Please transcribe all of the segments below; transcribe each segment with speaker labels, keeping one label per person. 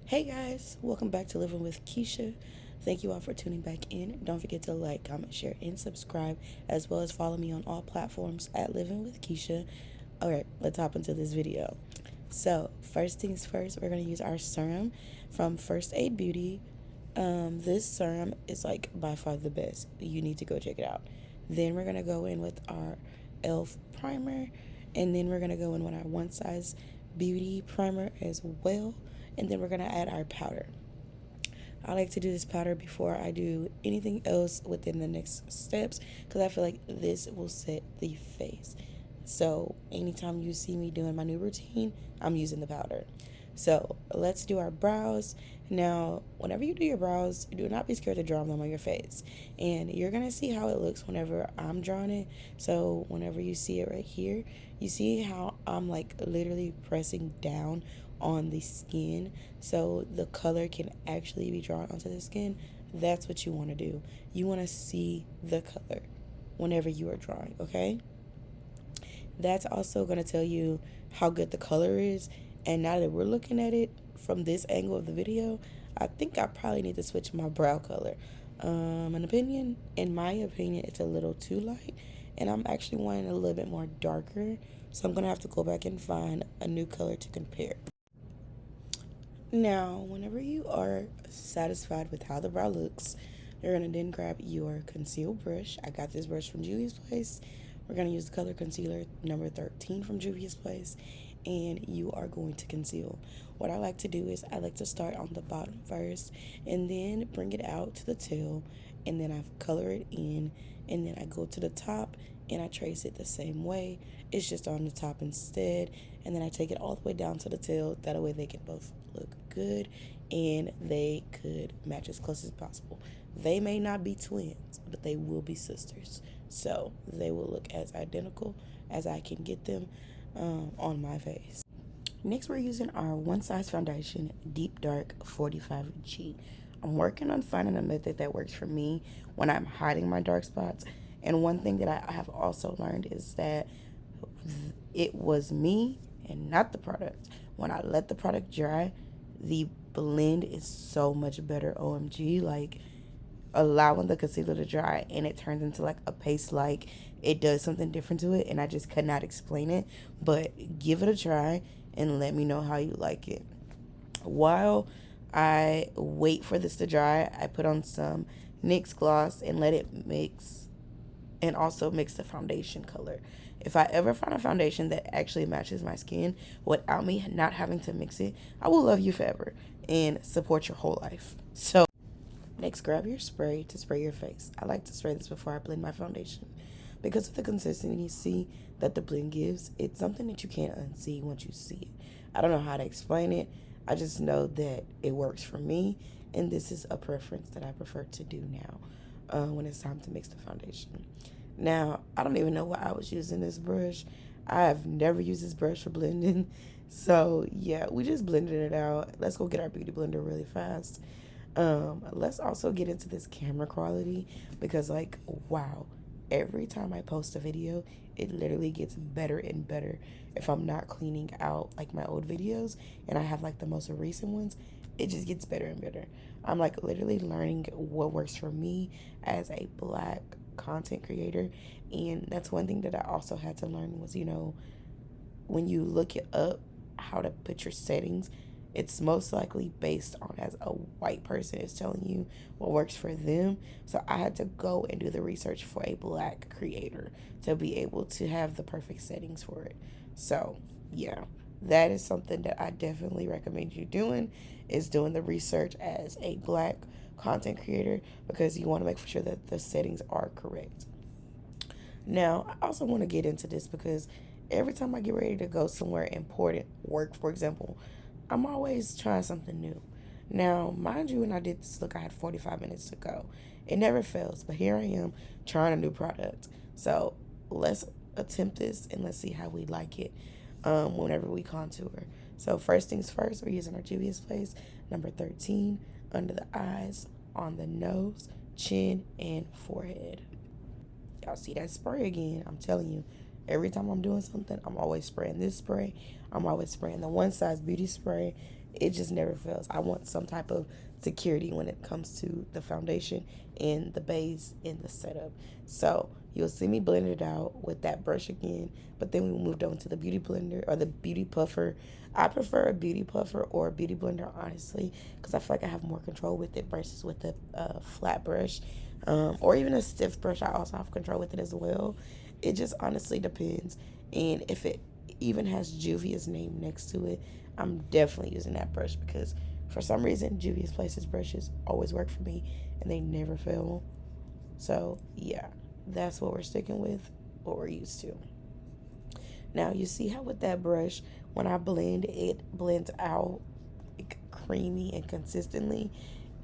Speaker 1: Hey guys, welcome back to Living with Keisha. Thank you all for tuning back in. Don't forget to like, comment, share, and subscribe, as well as follow me on all platforms at Living with Keisha. Alright, let's hop into this video. So, first things first, we're going to use our serum from First Aid Beauty. This serum is like by far the best. You need to go check it out. Then we're going to go in with our e.l.f. primer, and then we're going to go in with our One Size Beauty primer as well. And then we're going to add our powder. I like to do this powder before I do anything else within the next steps because I feel like this will set the face. So anytime you see me doing my new routine, I'm using the powder. So let's do our brows. Now, whenever you do your brows, do not be scared to draw them on your face. And you're going to see how it looks whenever I'm drawing it. So whenever you see it right here, you see how I'm like literally pressing down on the skin so the color can actually be drawn onto the skin. That's what you want to do. You want to see the color whenever you are drawing, okay? That's also going to tell you how good the color is. And now that we're looking at it from this angle of the video, I think I probably need to switch my brow color. In my opinion, it's a little too light, and I'm actually wanting a little bit more darker. So I'm going to have to go back and find a new color to compare. Now, whenever you are satisfied with how the brow looks, you're going to then grab your conceal brush. I got this brush from Juvia's Place. We're going to use the color concealer number 13 from Juvia's Place, and you are going to conceal. What I like to do is I like to start on the bottom first and then bring it out to the tail, and then I color it in, and then I go to the top and I trace it the same way. It's just on the top instead, and then I take it all the way down to the tail. That way they can both look good and they could match as close as possible. They may not be twins, but they will be sisters, so they will look as identical as I can get them on my face. Next, we're using our One Size Foundation Deep Dark 45G. I'm working on finding a method that works for me when I'm hiding my dark spots. And one thing that I have also learned is that it was me and not the product. When I let the product dry, the blend is so much better. OMG, like allowing the concealer to dry and it turns into like a paste, like it does something different to it, and I just could not explain it. But give it a try and let me know how you like it. While I wait for this to dry, I put on some NYX gloss and let it mix, and also mix the foundation color. If I ever find a foundation that actually matches my skin without me not having to mix it, I will love you forever and support your whole life. So next, grab your spray to spray your face. I like to spray this before I blend my foundation because of the consistency that the blend gives. It's something that you can't unsee once you see it. I don't know how to explain it. I just know that it works for me, and this is a preference that I prefer to do now when it's time to mix the foundation. Now, I don't even know why I was using this brush. I have never used this brush for blending. So, yeah, we just blended it out. Let's go get our beauty blender really fast. Let's also get into this camera quality because, like, wow, every time I post a video, it literally gets better and better. If I'm not cleaning out, like, my old videos and I have, like, the most recent ones, it just gets better and better. I'm, like, literally learning what works for me as a Black content creator, and that's one thing that I also had to learn was, you know, when you look it up how to put your settings, it's most likely based on as a white person is telling you what works for them. So I had to go and do the research for a Black creator to be able to have the perfect settings for it. So yeah, that is something that I definitely recommend you doing, is doing the research as a Black content creator, because you want to make sure that the settings are correct. Now, I also want to get into this because every time I get ready to go somewhere important, work, for example, I'm always trying something new. Now, mind you, when I did this look, I had 45 minutes to go. It never fails, but here I am trying a new product. So let's attempt this and let's see how we like it whenever we contour. So first things first, we're using our Juvia's Place number 13 under the eyes, on the nose, chin, and forehead. Y'all see that spray again? I'm telling you, every time I'm doing something, I'm always spraying this spray. I'm always spraying the One Size Beauty spray. it just never fails. I want some type of security when it comes to the foundation and the base and the setup. So you'll see me blend it out with that brush again, but then we moved on to the beauty blender or the beauty puffer. I prefer a beauty puffer or a beauty blender, honestly, because I feel like I have more control with it versus with a flat brush, or even a stiff brush. I also have control with it as well. It just honestly depends. And if it even has Juvia's name next to it, I'm definitely using that brush because for some reason Juvia's Places brushes always work for me and they never fail. So yeah, that's what we're sticking with, what we're used to. Now you see how with that brush, when I blend, it blends out like creamy and consistently.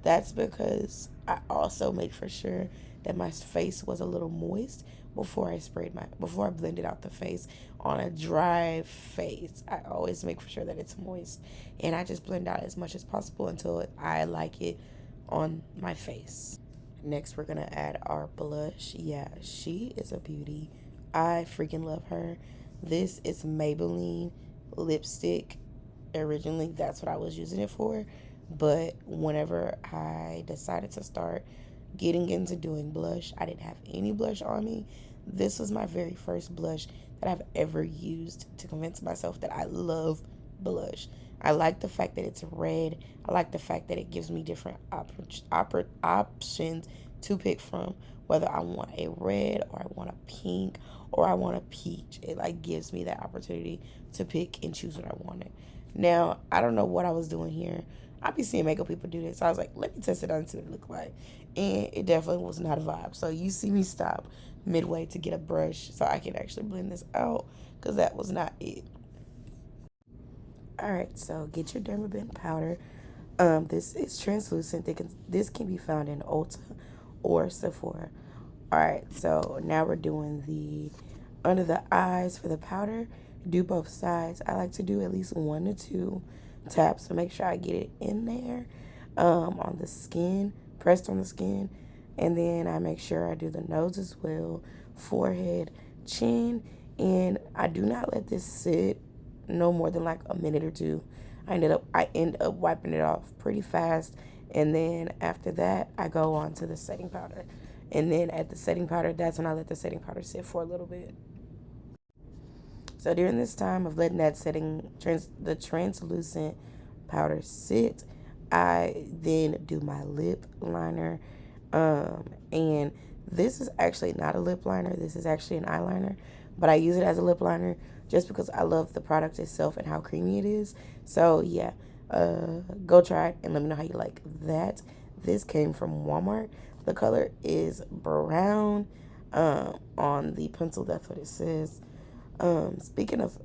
Speaker 1: That's because I also made for sure that my face was a little moist before I blended out the face. On a dry face, I always make for sure that it's moist, and I just blend out as much as possible until I like it on my face. Next, we're gonna add our blush. Yeah, she is a beauty. I freaking love her. This is Maybelline lipstick. Originally, that's what I was using it for. But whenever I decided to start getting into doing blush, I didn't have any blush on me. This was my very first blush that I've ever used to convince myself that I love blush. I like the fact that it's red. I like the fact that it gives me different options to pick from, whether I want a red or I want a pink or I want a peach. It like gives me that opportunity to pick and choose what I wanted. Now, I don't know what I was doing here. I be seeing makeup people do this. So I was like, let me test it out and see what it look like. And it definitely was not a vibe. So you see me stop midway to get a brush so I can actually blend this out because that was not it. Alright, so get your Dermabend powder. This is translucent. This can be found in Ulta or Sephora. Alright, so now we're doing the under the eyes for the powder. Do both sides. I like to do at least 1 to 2 taps to make sure I get it in there, on the skin, pressed on the skin. And then I make sure I do the nose as well, forehead, chin. And I do not let this sit no more than like a minute or two. I end up wiping it off pretty fast, and then after that I go on to the setting powder. And then at the setting powder, that's when I let the setting powder sit for a little bit. So during this time of letting that the translucent powder sit, I then do my lip liner. And this is actually not a lip liner. This is actually an eyeliner, but I use it as a lip liner just because I love the product itself and how creamy it is. So yeah, go try it and let me know how you like that. This came from Walmart. The color is brown. On the pencil, that's what it says. Speaking of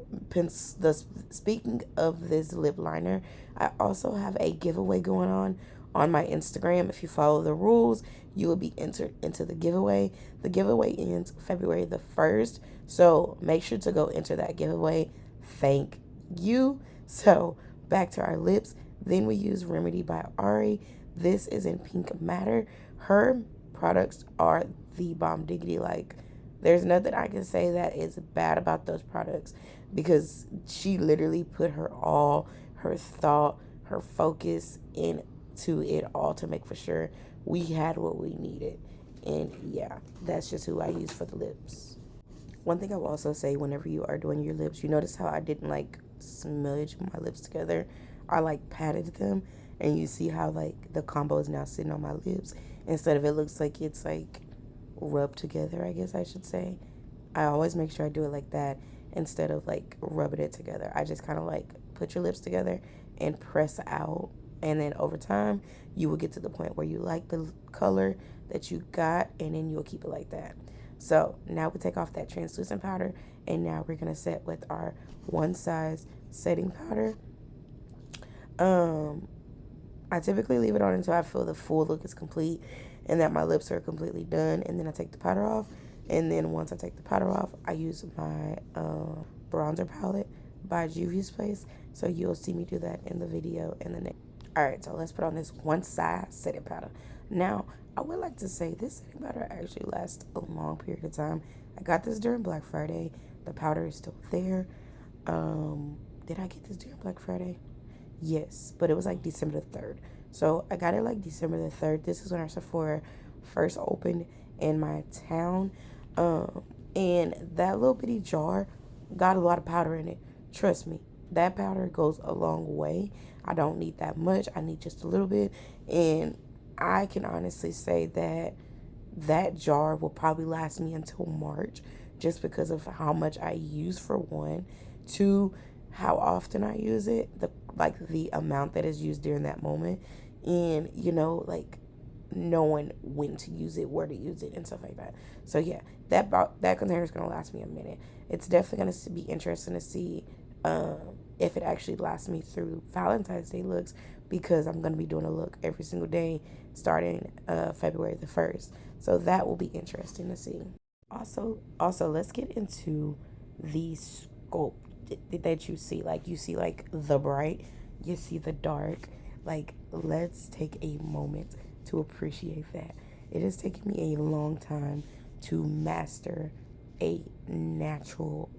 Speaker 1: this lip liner, I also have a giveaway going on my Instagram. If you follow the rules, you will be entered into the giveaway. The giveaway ends February the 1st, so make sure to go enter that giveaway. Thank you. So back to our lips. Then we use Remedy by Ari. This is in Pink Matter. Her products are the bomb diggity. Like, there's nothing I can say that is bad about those products because she literally put her thought, her focus into it all to make for sure we had what we needed. And yeah, that's just who I use for the lips. One thing I will also say, whenever you are doing your lips, you notice how I didn't like smudge my lips together. I like patted them, and you see how like the combo is now sitting on my lips instead of it looks like it's like rubbed together, I guess I should say. I always make sure I do it like that instead of like rubbing it together. I just kind of like put your lips together and press out, and then over time you will get to the point where you like the color that you got, and then you'll keep it like that. So now we take off that translucent powder, and now we're gonna set with our one size setting powder. I typically leave it on until I feel the full look is complete and that my lips are completely done, and then I take the powder off. And then once I take the powder off, I use my bronzer palette by Juvia's Place. So you'll see me do that in the video in the next. Alright, so let's put on this one size setting powder. Now, I would like to say this setting powder actually lasts a long period of time. I got this during Black Friday. The powder is still there. Did I get this during Black Friday? Yes, but it was like December the 3rd. So I got it like December the 3rd. This is when our Sephora first opened in my town. And that little bitty jar got a lot of powder in it. Trust me, that powder goes a long way. I don't need that much. I need just a little bit. And I can honestly say that that jar will probably last me until March just because of how much I use for one. Two, how often I use it, the amount that is used during that moment, and like knowing when to use it, where to use it, and stuff like that. So yeah, that container is gonna last me a minute. It's definitely gonna be interesting to see if it actually lasts me through Valentine's Day looks, because I'm gonna be doing a look every single day starting February the 1st. So that will be interesting to see. Also, let's get into the scope that you see. Like, you see like the bright, you see the dark. Like, let's take a moment to appreciate that. It has taken me a long time to master a natural,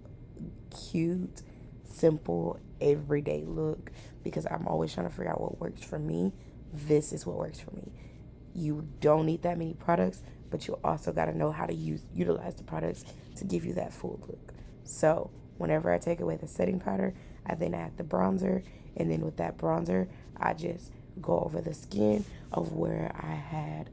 Speaker 1: cute, simple, everyday look, because I'm always trying to figure out what works for me. This is what works for me. You don't need that many products, but you also got to know how to utilize the products to give you that full look. So whenever I take away the setting powder, I then add the bronzer, and then with that bronzer, I just go over the skin of where I had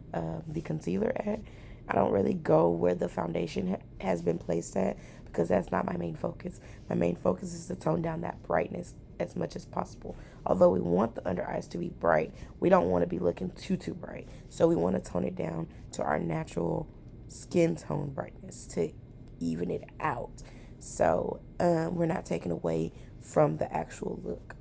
Speaker 1: the concealer at. I don't really go where the foundation has been placed at, because that's not my main focus. My main focus is to tone down that brightness as much as possible. Although we want the under eyes to be bright, we don't want to be looking too bright. So we want to tone it down to our natural skin tone brightness to even it out. So we're not taking away from the actual look.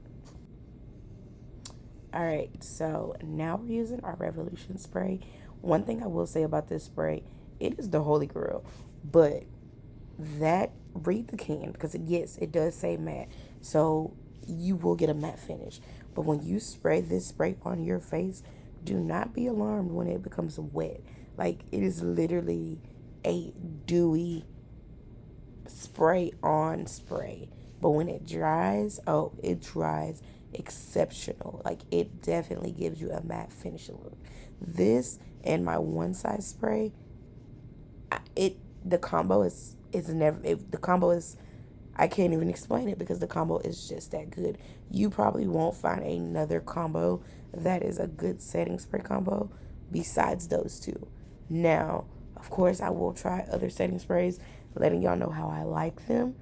Speaker 1: All right, so now we're using our Revolution spray. One thing I will say about this spray, it is the holy grail, but read the can, because yes, it does say matte, so you will get a matte finish. But when you spray this spray on your face, do not be alarmed when it becomes wet. Like, it is literally a dewy spray on spray. But when it dries, oh, it dries exceptional. Like, it definitely gives you a matte finish look. This and my one size spray, the combo is I can't even explain it, because the combo is just that good. You probably won't find another combo that is a good setting spray combo besides those two. Now, of course, I will try other setting sprays, letting y'all know how I like them.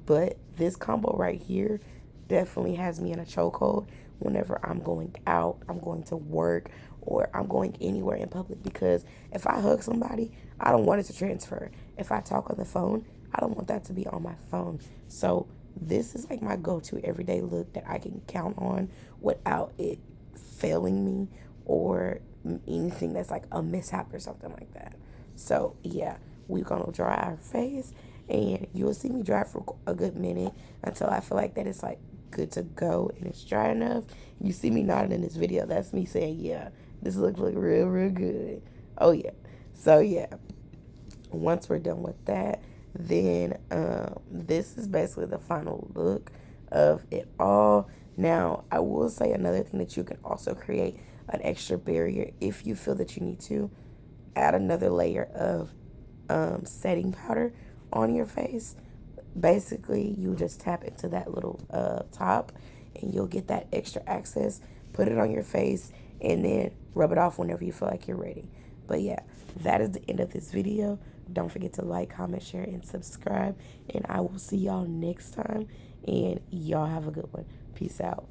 Speaker 1: But this combo right here definitely has me in a chokehold whenever I'm going out, I'm going to work, or I'm going anywhere in public. Because if I hug somebody, I don't want it to transfer. If I talk on the phone, I don't want that to be on my phone. So this is like my go-to everyday look that I can count on without it failing me or anything that's like a mishap or something like that. So yeah, we're gonna dry our face, and you'll see me dry for a good minute until I feel like that it's like good to go and it's dry enough. You see me nodding in this video, that's me saying, yeah, this looks like real good. Oh yeah. So yeah, once we're done with that, then this is basically the final look of it all. Now, I will say another thing, that you can also create an extra barrier if you feel that you need to. Add another layer of setting powder on your face. Basically, you just tap into that little top, and you'll get that extra access. Put it on your face, and then rub it off whenever you feel like you're ready. But yeah, that is the end of this video. Don't forget to like, comment, share, and subscribe. And I will see y'all next time. And y'all have a good one. Peace out.